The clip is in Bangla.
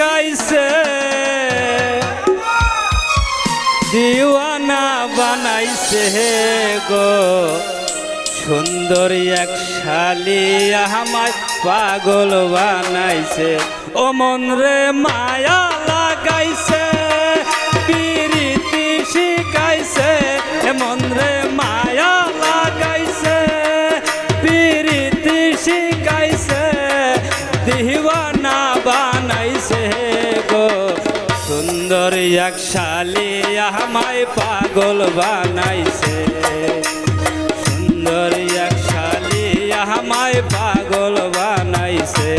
শিখাইছে দিওয়ানা বানাইছে গো সুন্দর এক শালি আমায় পাগল বানাইছে ও মন রে মায়া লাগাইছে প্রীতি শিখাইছে মন রে মায়া লাগাইছে প্রীতি শিখাইছে দিওয়ানা বানাইছে গো সুন্দর এক শালি আমায় পাগল বানাইছে সুন্দর এক শালি আমায় পাগল বানাইছে।